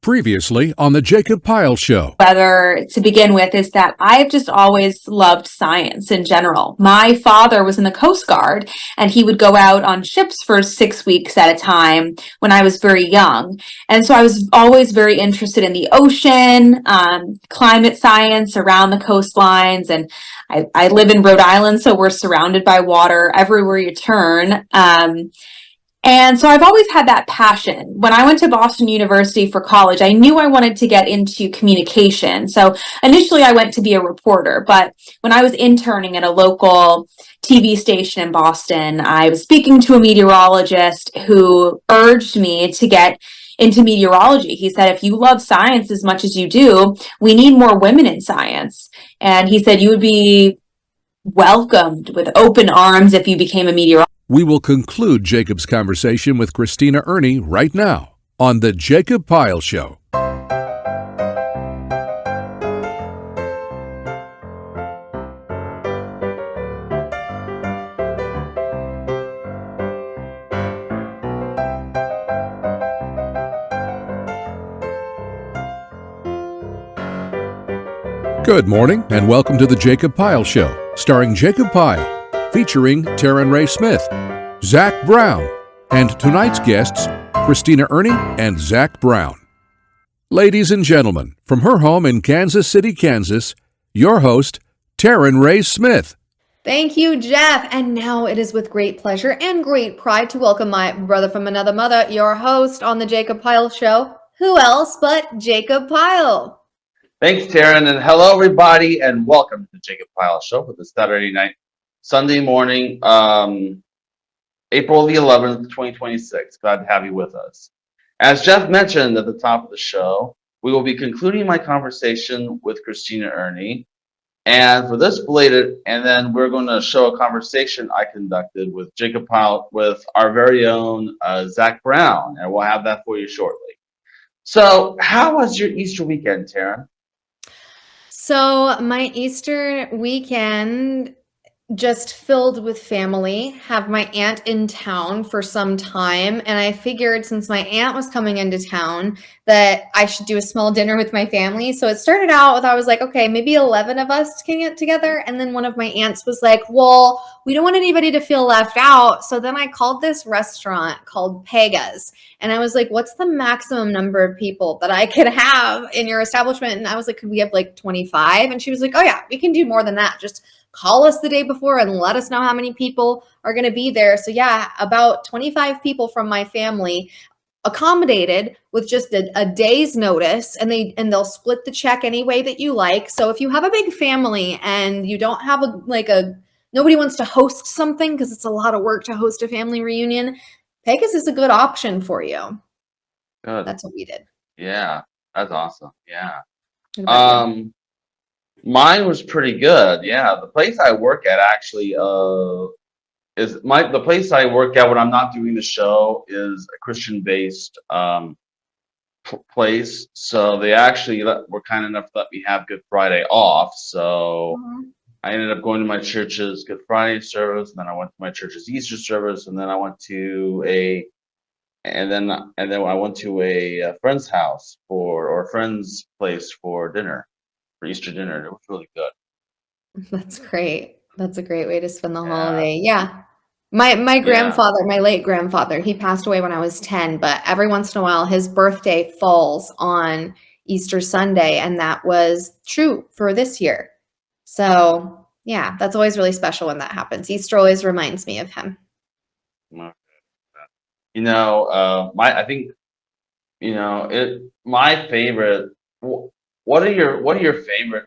Previously on the Jacob Pyle Show. Whether to begin with is that I've just always loved science in general. My father was in the Coast Guard and he would go out on ships for 6 weeks at a time when I was very young. And so I was always very interested in the ocean, climate science around the coastlines. And I live in Rhode Island, so we're surrounded by water everywhere you turn. And so I've always had that passion. When I went to Boston University for college, I knew I wanted to get into communication. So initially I went to be a reporter, but when I was interning at a local TV station in Boston, I was speaking to a meteorologist who urged me to get into meteorology. He said, if you love science as much as you do, we need more women in science. And he said, you would be welcomed with open arms if you became a meteorologist. We will conclude Jacob's conversation with Christina Erne right now on the Jacob Pyle Show. Good morning and welcome to the Jacob Pyle Show, starring Jacob Pyle, featuring Taryn Ray Smith, Zach Brown, and tonight's guests, Christina Erne and Zach Brown. Ladies and gentlemen, from her home in Kansas City, Kansas, your host, Taryn Ray Smith. Thank you, Jeff. And now it is with great pleasure and great pride to welcome my brother from another mother, your host on the Jacob Pyle Show. Who else but Jacob Pyle? Thanks, Taryn, and hello, everybody, and welcome to the Jacob Pyle Show for this Sunday morning, April the 11th, 2026. Glad to have you with us. As Jeff mentioned at the top of the show, we will be concluding my conversation with Christina Erne. And for this belated, and then we're going to show a conversation I conducted with Jacob Pyle with our very own Zach Brown, and we'll have that for you shortly. So how was your Easter weekend, Taryn? So my Easter weekend just filled with family, have my aunt in town for some time. And I figured since my aunt was coming into town that I should do a small dinner with my family. So it started out with, I was like, okay, maybe 11 of us can get together. And then one of my aunts was like, well, we don't want anybody to feel left out. So then I called this restaurant called Pega's. And I was like, what's the maximum number of people that I could have in your establishment? And I was like, could we have like 25? And she was like, oh yeah, we can do more than that. Just call us the day before and let us know how many people are going to be there. So yeah, about 25 people from my family accommodated with just a day's notice, and they'll split the check any way that you like. So if you have a big family and you don't have nobody wants to host something because it's a lot of work to host a family reunion, Pegasus is a good option for you. Good. That's what we did. Yeah, that's awesome. Yeah. What about you? Mine was pretty good. Yeah, the place I work at actually the place I work at when I'm not doing the show is a Christian-based place. So they actually were kind enough to let me have Good Friday off. So I ended up going to my church's Good Friday service, and then I went to my church's Easter service, and then I went to a friend's house or a friend's place for dinner. For Easter dinner. It was really good. That's great. That's a great way to spend the holiday. Yeah. My grandfather, my late grandfather, he passed away when I was 10, but every once in a while his birthday falls on Easter Sunday, and that was true for this year. So yeah, that's always really special when that happens. Easter always reminds me of him. My favorite. What are your favorite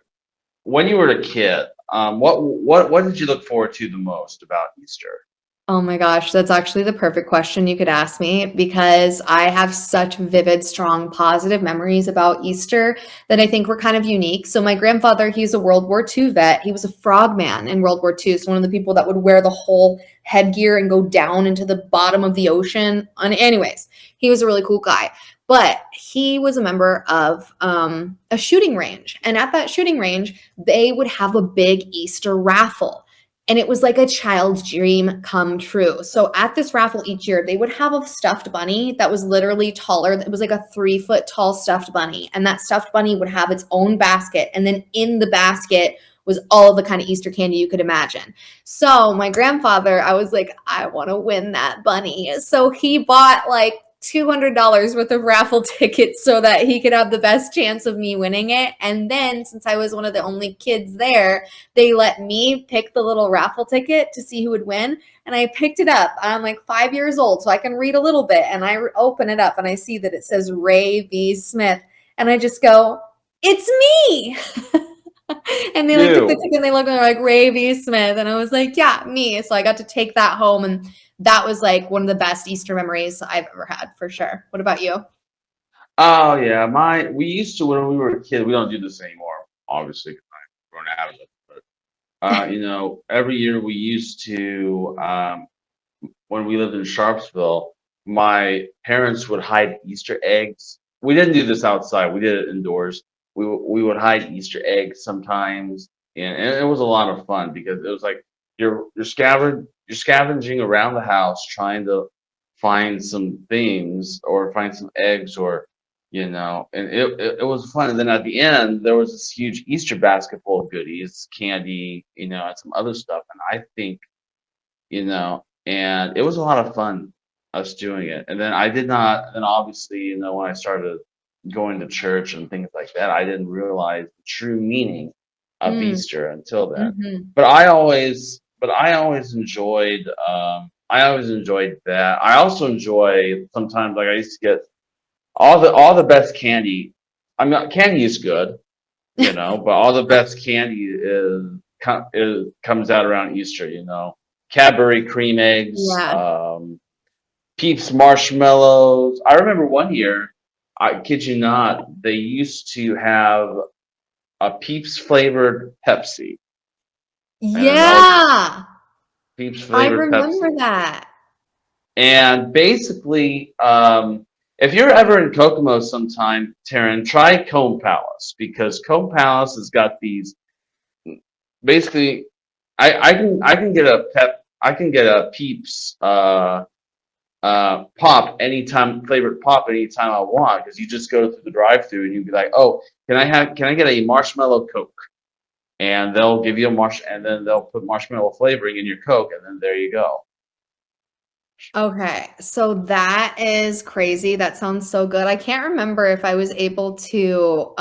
when you were a kid? What did you look forward to the most about Easter? Oh my gosh, that's actually the perfect question you could ask me, because I have such vivid, strong, positive memories about Easter that I think were kind of unique. So my grandfather, he's a World War II vet. He was a frogman in World War II. So one of the people that would wear the whole headgear and go down into the bottom of the ocean. Anyways, he was a really cool guy. But he was a member of a shooting range. And at that shooting range, they would have a big Easter raffle. And it was like a child's dream come true. So at this raffle each year, they would have a stuffed bunny that was literally taller. It was like a 3-foot tall stuffed bunny. And that stuffed bunny would have its own basket. And then in the basket was all the kind of Easter candy you could imagine. So my grandfather, I was like, I want to win that bunny. So he bought like $200 worth of raffle tickets so that he could have the best chance of me winning it. And then since I was one of the only kids there, they let me pick the little raffle ticket to see who would win. And I picked it up. I'm like 5 years old, so I can read a little bit. And I open it up and I see that it says Ray V. Smith. And I just go, it's me. And they like took the ticket and they looked and they're like Ray V. Smith. And I was like, yeah, me. So I got to take that home, and that was like one of the best Easter memories I've ever had, for sure. What about you? Oh yeah, we used to when we were a kid. We don't do this anymore, obviously, 'cause I've grown out of it. But every year we used to, when we lived in Sharpsville, my parents would hide Easter eggs. We didn't do this outside. We did it indoors. We would hide Easter eggs sometimes, and it was a lot of fun because it was like you're scavenging around the house trying to find some things or find some eggs or and it was fun. And then at the end there was this huge Easter basket full of goodies, candy, and some other stuff. And I think and it was a lot of fun us doing it. And then I did not. And obviously, when I started going to church and things like that, I didn't realize the true meaning of Easter until then. Mm-hmm. But I always enjoyed that. I also enjoy sometimes, like, I used to get all the best candy. Candy is good, but all the best candy comes out around Easter. Cadbury cream eggs, Yeah. Peeps marshmallows. I remember one year, I kid you not, they used to have a Peeps flavored Pepsi. Yeah. Peeps I flavored remember Pepsi. that. And basically, if you're ever in Kokomo sometime, Taryn, try Comb Palace, because Comb Palace has got these. Basically, I can get a Peeps pop anytime, flavored pop anytime I want, because you just go through the drive-through and you'd be like, oh, can I get a marshmallow Coke? And they'll give you and then they'll put marshmallow flavoring in your Coke, and then there you go. Okay, so that is crazy. That sounds so good. I can't remember if I was able to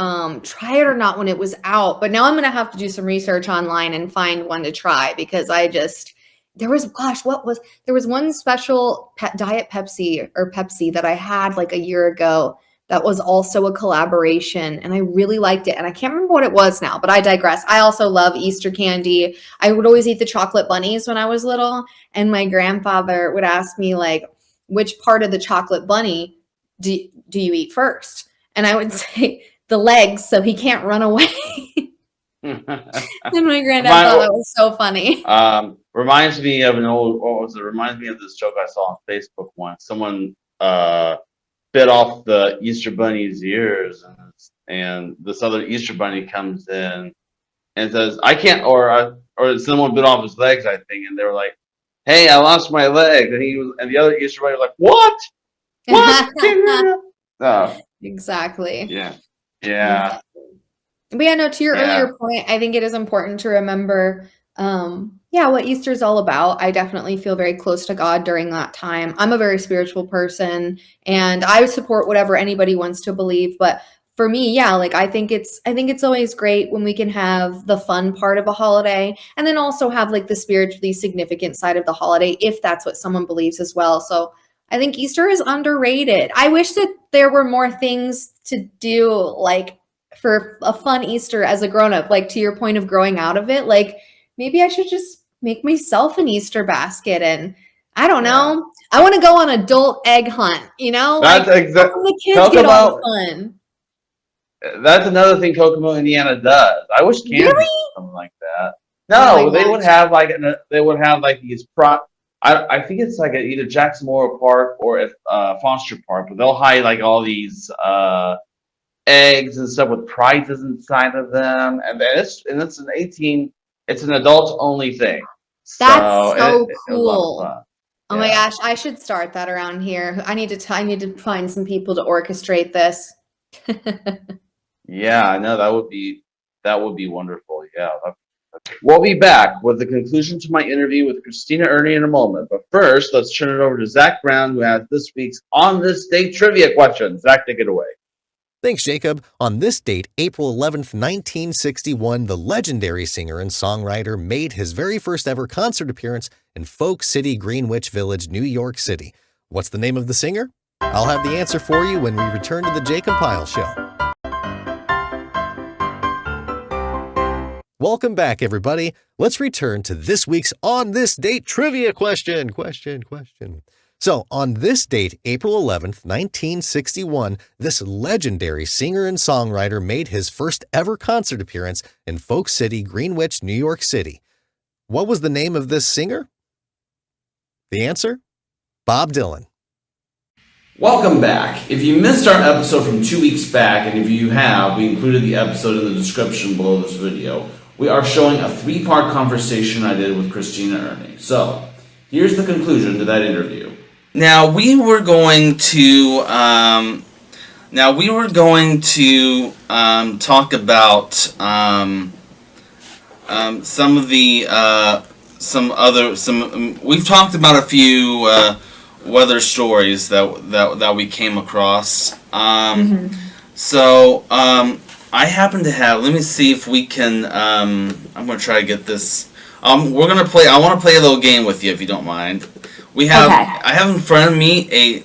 try it or not when it was out, but now I'm gonna have to do some research online and find one to try, because there was one special Diet Pepsi or Pepsi that I had like a year ago that was also a collaboration, and I really liked it. And I can't remember what it was now, but I digress. I also love Easter candy. I would always eat the chocolate bunnies when I was little, and my grandfather would ask me, like, which part of the chocolate bunny do you eat first? And I would say the legs, so he can't run away. And my granddad thought that was so funny. Reminds me of reminds me of this joke I saw on Facebook once. Someone bit off the Easter bunny's ears, and this other Easter bunny comes in and says, I can't, or someone bit off his legs, I think, and they were like, hey, I lost my leg. And the other Easter bunny was like, what? Oh, Exactly. yeah. But yeah, no, to your earlier point, I think it is important to remember, what Easter is all about. I definitely feel very close to God during that time. I'm a very spiritual person, and I support whatever anybody wants to believe. But for me, I think it's always great when we can have the fun part of a holiday, and then also have like the spiritually significant side of the holiday, if that's what someone believes as well. So I think Easter is underrated. I wish that there were more things to do, like, for a fun Easter as a grown-up, like to your point of growing out of it. Like, maybe I should just make myself an Easter basket, and I don't know. I want to go on adult egg hunt, That's like exactly the kids get all the fun. That's another thing Kokomo, Indiana does. I wish Kansas Really? did something like that. No, they would have like these I think it's like at either Jackson Memorial Park or at Foster Park, but they'll hide like all these eggs and stuff with prizes inside of them, and it's an adult only thing. That's so it was a lot of cool. fun. Oh my Yeah. gosh, I should start that around here. I need to find some people to orchestrate this. Yeah, I know that would be wonderful. Yeah. We'll be back with the conclusion to my interview with Christina Erne in a moment. But first, let's turn it over to Zach Brown, who has this week's On This Date trivia question. Zach, take it away. Thanks, Jacob. On this date, April 11th, 1961, the legendary singer and songwriter made his very first ever concert appearance in Folk City, Greenwich Village, New York City. What's the name of the singer? I'll have the answer for you when we return to the Jacob Pyle Show. Welcome back, everybody. Let's return to this week's On This Date trivia question. So, on this date, April 11th, 1961, this legendary singer and songwriter made his first ever concert appearance in Folk City, Greenwich, New York City. What was the name of this singer? The answer? Bob Dylan. Welcome back. If you missed our episode from 2 weeks back, and if you have, we included the episode in the description below this video. We are showing a 3-part conversation I did with Christina Erne. So, here's the conclusion to that interview. Now we were going to talk about some of the we've talked about a few weather stories that we came across. So I happen to have. Let me see if we can. I'm gonna try to get this. We're gonna play. I want to play a little game with you if you don't mind. We have. Okay. I have in front of me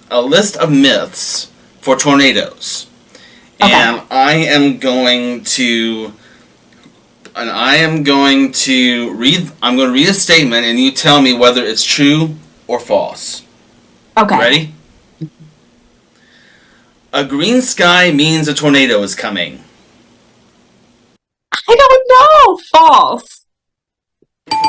a list of myths for tornadoes, and I am going to read. I'm going to read a statement, and you tell me whether it's true or false. Okay. Ready? A green sky means a tornado is coming. I don't know. False.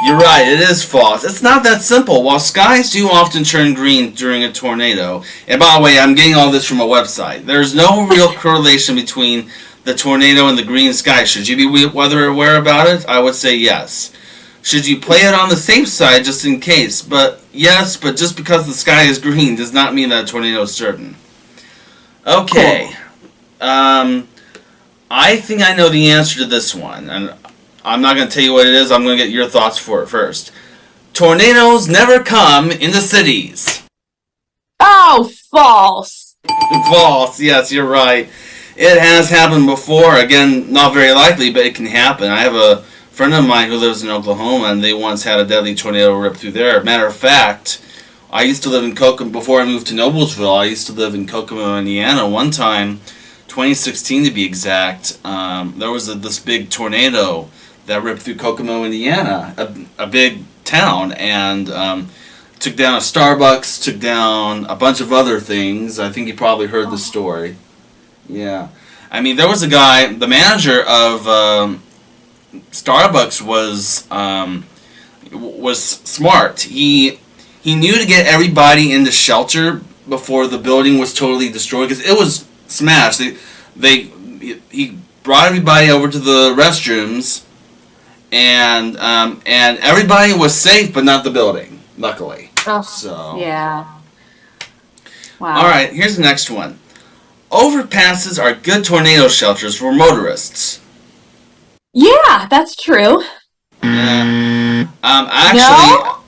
You're right, it is false. It's not that simple. While skies do often turn green during a tornado, and by the way, I'm getting all this from a website, there's no real correlation between the tornado and the green sky. Should you be weather aware about it? I would say yes. Should you play it on the safe side just in case? But yes, but just because the sky is green does not mean that a tornado is certain. Okay. Cool. I think I know the answer to this one, and I'm not going to tell you what it is. I'm going to get your thoughts for it first. Tornadoes never come into cities. Oh, false. False. Yes, you're right. It has happened before. Again, not very likely, but it can happen. I have a friend of mine who lives in Oklahoma, and they once had a deadly tornado rip through there. Matter of fact, I used to live in Kokomo before I moved to Noblesville. I used to live in Kokomo, Indiana. One time, 2016 to be exact, there was this big tornado that ripped through Kokomo, Indiana, a big town, and took down a Starbucks, took down a bunch of other things. I think you probably heard the story. Yeah. I mean, there was a guy, the manager of Starbucks was smart. He knew to get everybody into shelter before the building was totally destroyed, because it was smashed. He brought everybody over to the restrooms, and everybody was safe, but not the building, luckily. Oh, so yeah. Wow. All right, here's the next one. Overpasses are good tornado shelters for motorists. Yeah, that's true. Yeah. Actually,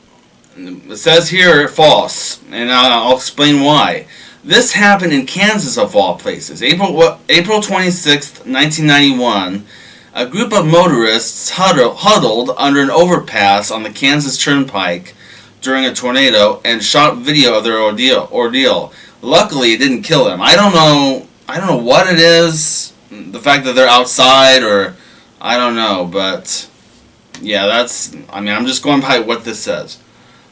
it says here false, and I'll explain why. This happened in Kansas, of all places. April 26th, 1991, a group of motorists huddled under an overpass on the Kansas Turnpike during a tornado and shot video of their ordeal. Luckily, it didn't kill them. I don't know what it is, the fact that they're outside, or I don't know, but yeah, I'm just going by what this says.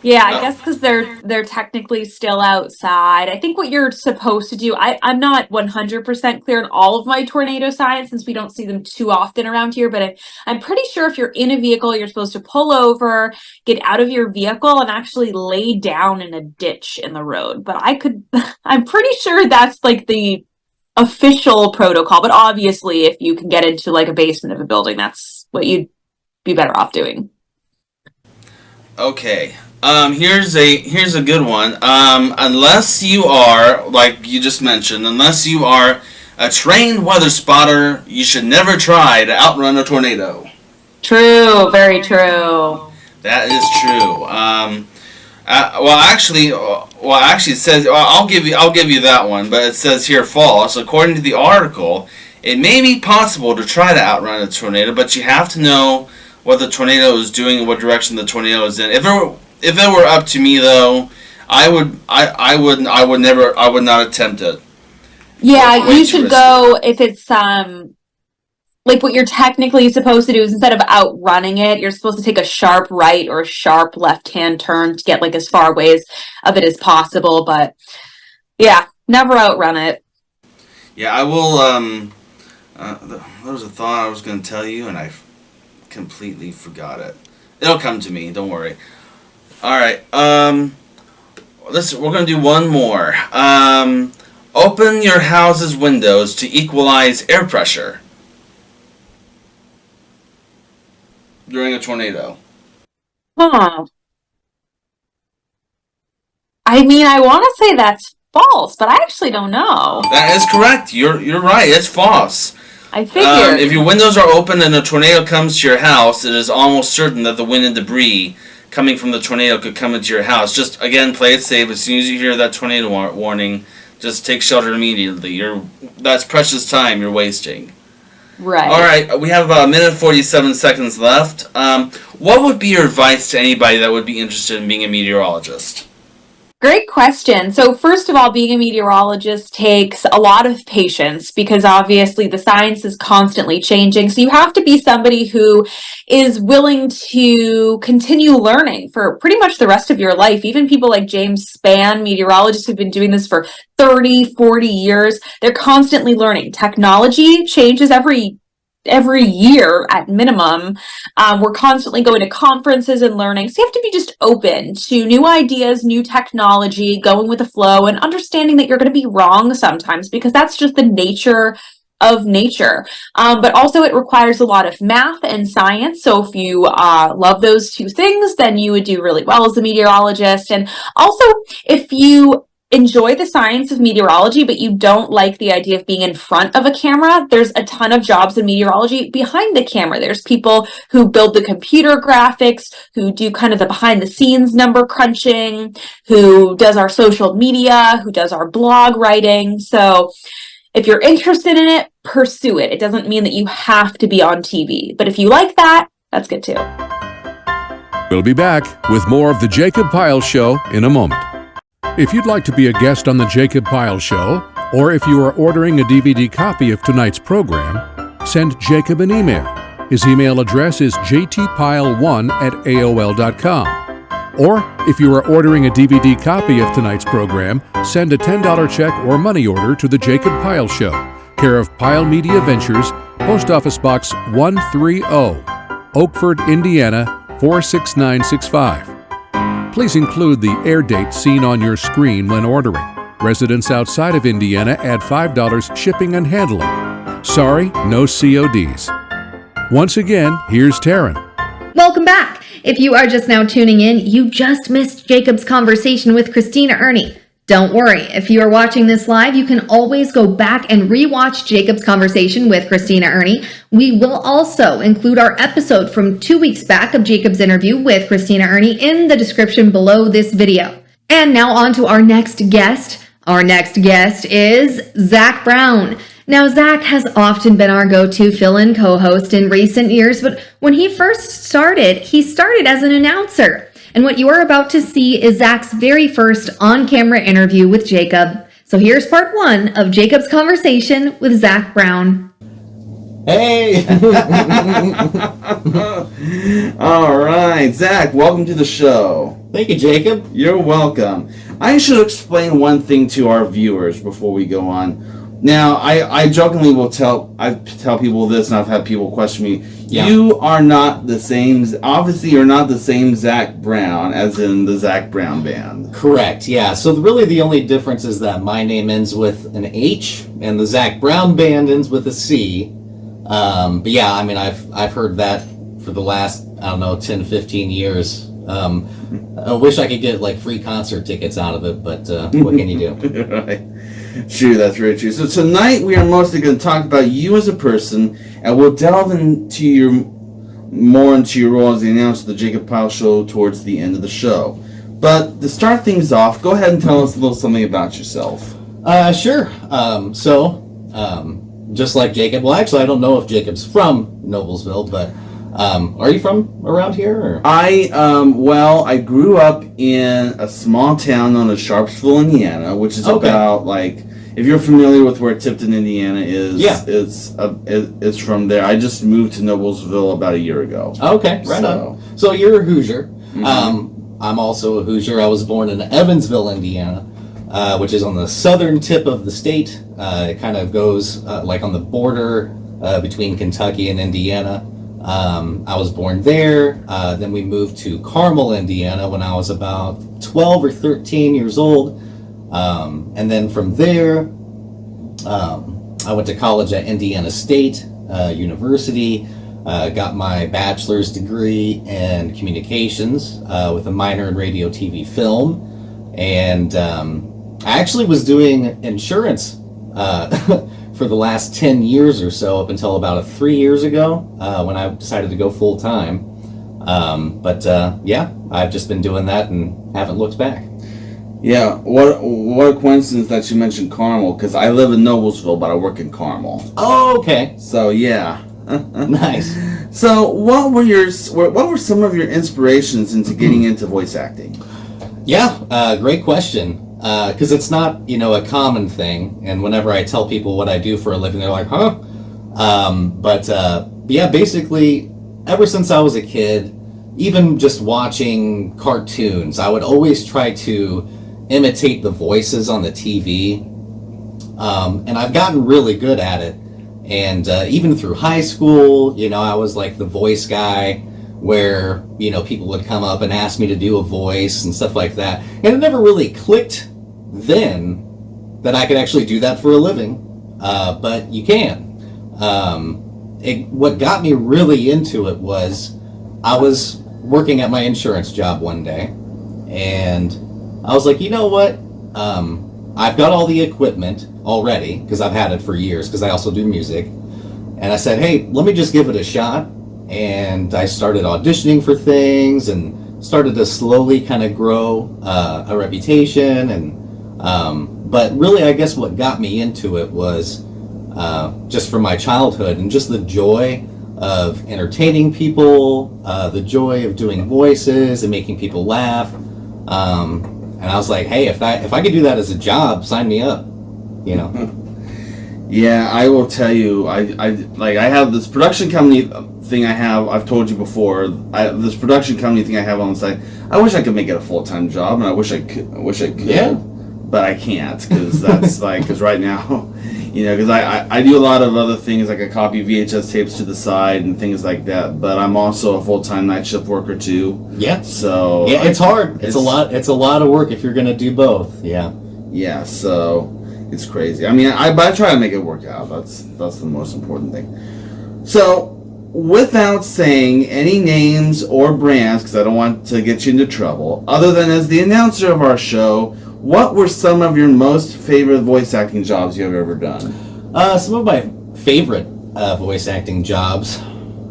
Yeah, I guess because they're technically still outside. I think what you're supposed to do, I'm not 100% clear on all of my tornado signs since we don't see them too often around here, but I'm pretty sure if you're in a vehicle, you're supposed to pull over, get out of your vehicle, and actually lay down in a ditch in the road. But I'm pretty sure that's like the official protocol, but obviously if you can get into like a basement of a building, that's what you'd be better off doing. Okay. Here's a good one. Unless you are, like you just mentioned, unless you are a trained weather spotter, you should never try to outrun a tornado. True, very true. That is true. Actually, it says I'll give you that one, but it says here false. According to the article, it may be possible to try to outrun a tornado, but you have to know what the tornado is doing and what direction the tornado is in. If it were up to me, though, I would not attempt it. Yeah, Way you too should risky. go if it's like what you're technically supposed to do is instead of outrunning it, you're supposed to take a sharp right or a sharp left-hand turn to get like as far away of it as possible. But yeah, never outrun it. Yeah, I will. There was a thought I was going to tell you, and I completely forgot it. It'll come to me. Don't worry. All right. We're going to do one more. Open your house's windows to equalize air pressure during a tornado. Huh. I mean, I want to say that's false, but I actually don't know. That is correct. You're right. It's false. I figured. If your windows are open and a tornado comes to your house, it is almost certain that the wind and debris coming from the tornado could come into your house. Just, again, play it safe. As soon as you hear that tornado warning, just take shelter immediately. That's precious time you're wasting. Right. All right, we have about a minute and 47 seconds left. What would be your advice to anybody that would be interested in being a meteorologist? Great question. So first of all, being a meteorologist takes a lot of patience because obviously the science is constantly changing. So you have to be somebody who is willing to continue learning for pretty much the rest of your life. Even people like James Spann, meteorologists who've been doing this for 30, 40 years, they're constantly learning. Technology changes every year at minimum. We're constantly going to conferences and learning. So you have to be just open to new ideas, new technology, going with the flow and understanding that you're going to be wrong sometimes because that's just the nature of nature. But also it requires a lot of math and science. So if you love those two things, then you would do really well as a meteorologist. And also if you enjoy the science of meteorology, but you don't like the idea of being in front of a camera, there's a ton of jobs in meteorology behind the camera. There's people who build the computer graphics, who do kind of the behind the scenes number crunching, who does our social media, who does our blog writing. So if you're interested in it, pursue it. It doesn't mean that you have to be on TV, but if you like that, that's good too. We'll be back with more of The Jacob Pyle Show in a moment. If you'd like to be a guest on The Jacob Pyle Show, or if you are ordering a DVD copy of tonight's program, send Jacob an email. His email address is jtpyle1@aol.com. Or if you are ordering a DVD copy of tonight's program, send a $10 check or money order to The Jacob Pyle Show, care of Pyle Media Ventures, Post Office Box 130, Oakford, Indiana 46965. Please include the air date seen on your screen when ordering. Residents outside of Indiana add $5 shipping and handling. Sorry, no CODs. Once again, here's Taryn. Welcome back. If you are just now tuning in, you just missed Jacob's conversation with Christina Erne. Don't worry, if you are watching this live, you can always go back and rewatch Jacob's conversation with Christina Erne. We will also include our episode from 2 weeks back of Jacob's interview with Christina Erne in the description below this video. And now on to our next guest. Our next guest is Zach Brown. Now, Zach has often been our go-to fill-in co-host in recent years, but when he first started, he started as an announcer. And what you are about to see is Zach's very first on-camera interview with Jacob. So here's part 1 of Jacob's conversation with Zach Brown. Hey! All right, Zach, welcome to the show. Thank you, Jacob. You're welcome. I should explain one thing to our viewers before we go on. Now, I jokingly will tell people this, and I've had people question me. Yeah. You are not the same. Obviously, you're not the same Zach Brown as in the Zach Brown Band. Correct, yeah. So really the only difference is that my name ends with an H, and the Zach Brown Band ends with a C. But yeah, I mean, I've heard that for the last, 10, 15 years. I wish I could get like free concert tickets out of it, but what can you do? Right. True, that's very true. So tonight we are mostly going to talk about you as a person, and we'll delve more into your role as the announcer of the Jacob Pyle Show towards the end of the show. But to start things off, go ahead and tell us a little something about yourself. Sure. Just like Jacob, well, actually, I don't know if Jacob's from Noblesville, but are you from around here? Or? I grew up in a small town known as Sharpsville, Indiana, which is about like, if you're familiar with where Tipton, Indiana is, it's from there. I just moved to Noblesville about a year ago. Okay, right on. So you're a Hoosier. Mm-hmm. I'm also a Hoosier. I was born in Evansville, Indiana, which is on the southern tip of the state. It kind of goes like on the border between Kentucky and Indiana. I was born there. Then we moved to Carmel, Indiana when I was about 12 or 13 years old. And then from there, I went to college at Indiana State University, got my bachelor's degree in communications with a minor in radio, TV, film. And I actually was doing insurance for the last 10 years or so, up until about 3 years ago when I decided to go full time. I've just been doing that and haven't looked back. Yeah, what a coincidence that you mentioned Carmel, because I live in Noblesville, but I work in Carmel. Oh, okay. So yeah. Nice. So what were some of your inspirations into getting into voice acting? Yeah, great question. Because it's not, a common thing. And whenever I tell people what I do for a living, they're like, huh? Basically, ever since I was a kid, even just watching cartoons, I would always try to imitate the voices on the TV. And I've gotten really good at it. And even through high school, I was like the voice guy where, people would come up and ask me to do a voice and stuff like that. And it never really clicked then that I could actually do that for a living. But you can. What got me really into it was I was working at my insurance job one day, and I was like, you know what? I've got all the equipment already, because I've had it for years, because I also do music. And I said, hey, let me just give it a shot. And I started auditioning for things and started to slowly kind of grow a reputation. But really, I guess what got me into it was just from my childhood and just the joy of entertaining people, the joy of doing voices and making people laugh. And I was like, hey, if I could do that as a job, sign me up, Yeah, I will tell you, I have this production company thing I've told you before, this production company thing I have on the side. I wish I could make it a full-time job, and I wish I could. Yeah. But I can't, because that's because right now, because I do a lot of other things, like I copy VHS tapes to the side and things like that, but I'm also a full-time night shift worker too. Yeah. So yeah, it's hard. It's a lot of work if you're going to do both. Yeah. Yeah, so it's crazy. I mean, I try to make it work out. That's the most important thing. So, without saying any names or brands, because I don't want to get you into trouble, other than as the announcer of our show, what were some of your most favorite voice acting jobs you have ever done? Some of my favorite voice acting jobs,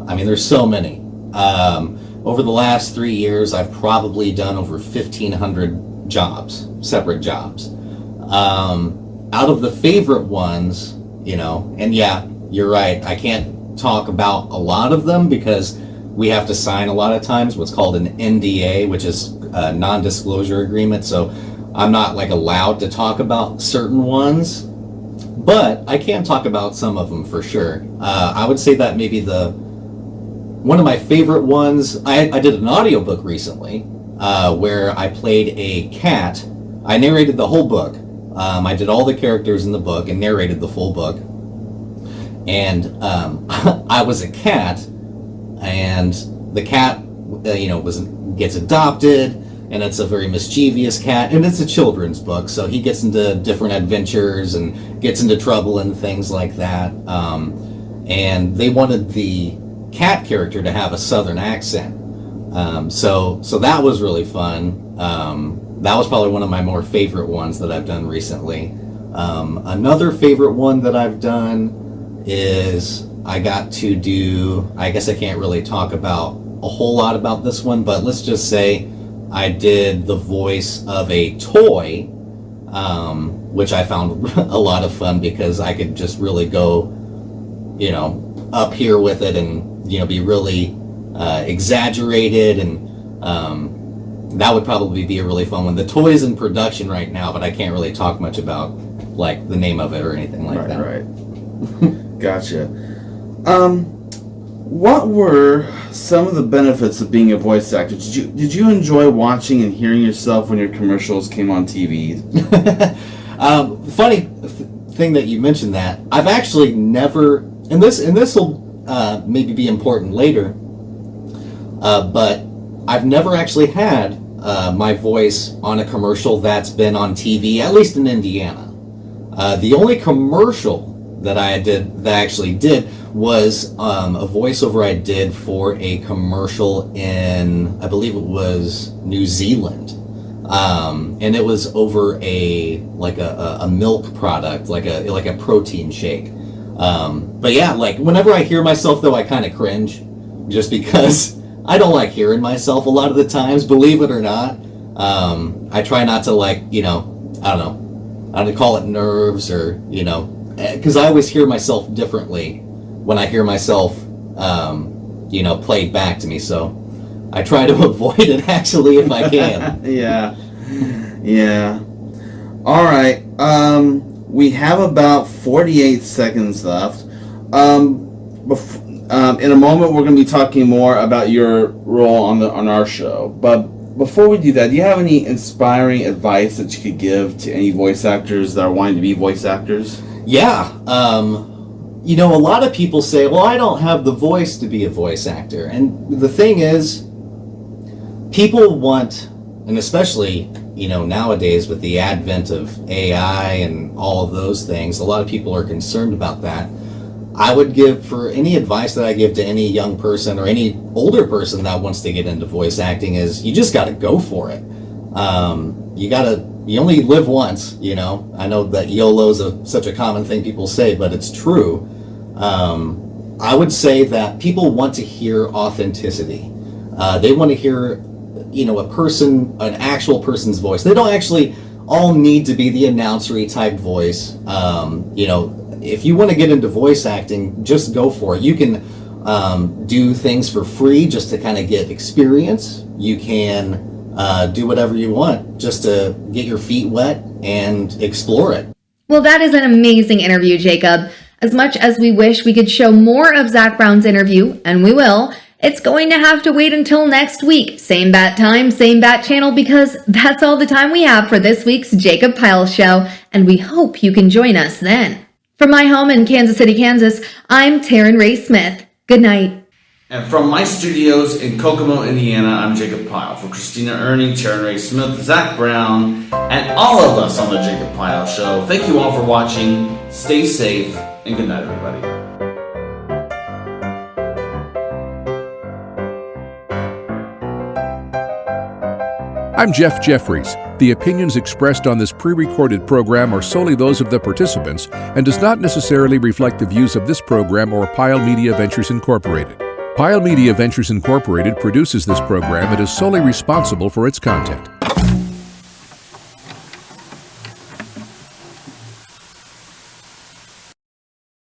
I mean, there's so many. Over the last 3 years, I've probably done over 1,500 jobs, separate jobs. Out of the favorite ones, and yeah, you're right, I can't talk about a lot of them because we have to sign a lot of times what's called an NDA, which is a non-disclosure agreement, so I'm not allowed to talk about certain ones, but I can talk about some of them for sure. I would say that maybe one of my favorite ones, I did an audiobook recently where I played a cat. I narrated the whole book. I did all the characters in the book and narrated the full book. And I was a cat, and the cat, gets adopted, and it's a very mischievous cat, and it's a children's book, so he gets into different adventures and gets into trouble and things like that. And they wanted the cat character to have a southern accent. So that was really fun. That was probably one of my more favorite ones that I've done recently. Another favorite one that I've done is I got to do, I guess I can't really talk about a whole lot about this one, but let's just say I did the voice of a toy, which I found a lot of fun because I could just really go, up here with it and, be really exaggerated, and that would probably be a really fun one. The toy's in production right now, but I can't really talk much about like the name of it or anything like that. Right. Gotcha. What were some of the benefits of being a voice actor? Did you enjoy watching and hearing yourself when your commercials came on TV? Funny thing that you mentioned that. I've actually never, and this will maybe be important later, but I've never actually had my voice on a commercial that's been on TV, at least in Indiana. The only commercial that I actually did was a voiceover I did for a commercial in, I believe it was New Zealand, and it was over a milk product, like a protein shake. But yeah, like whenever I hear myself though, I kind of cringe, just because I don't like hearing myself a lot of the times, believe it or not. I try not to I don't know how to call it nerves or because I always hear myself differently when I hear myself, played back to me. So I try to avoid it actually if I can. Yeah. All right. We have about 48 seconds left. In a moment, we're going to be talking more about your role on our show. But before we do that, do you have any inspiring advice that you could give to any voice actors that are wanting to be voice actors? Yeah. A lot of people say, well, I don't have the voice to be a voice actor. And the thing is, people want, and especially, nowadays with the advent of AI and all of those things, a lot of people are concerned about that. I would give, for any advice that I give to any young person or any older person that wants to get into voice acting, is you just got to go for it. You only live once, I know that YOLO's such a common thing people say, but it's true. I would say that people want to hear authenticity. They want to hear, an actual person's voice. They don't actually all need to be the announcery type voice. If you want to get into voice acting, just go for it. You can do things for free just to kind of get experience. You can do whatever you want just to get your feet wet and explore it. Well, that is an amazing interview, Jacob. As much as we wish we could show more of Zach Brown's interview, and we will, it's going to have to wait until next week. Same bat time, same bat channel, because that's all the time we have for this week's Jacob Pyle Show, and we hope you can join us then. From my home in Kansas City, Kansas, I'm Taryn Ray Smith. Good night. And from my studios in Kokomo, Indiana, I'm Jacob Pyle. For Christina Erne, Taryn Ray Smith, Zach Brown, and all of us on the Jacob Pyle Show, thank you all for watching. Stay safe, and good night, everybody. I'm Jeff Jeffries. The opinions expressed on this pre-recorded program are solely those of the participants and does not necessarily reflect the views of this program or Pyle Media Ventures Incorporated. Pyle Media Ventures Incorporated produces this program and is solely responsible for its content.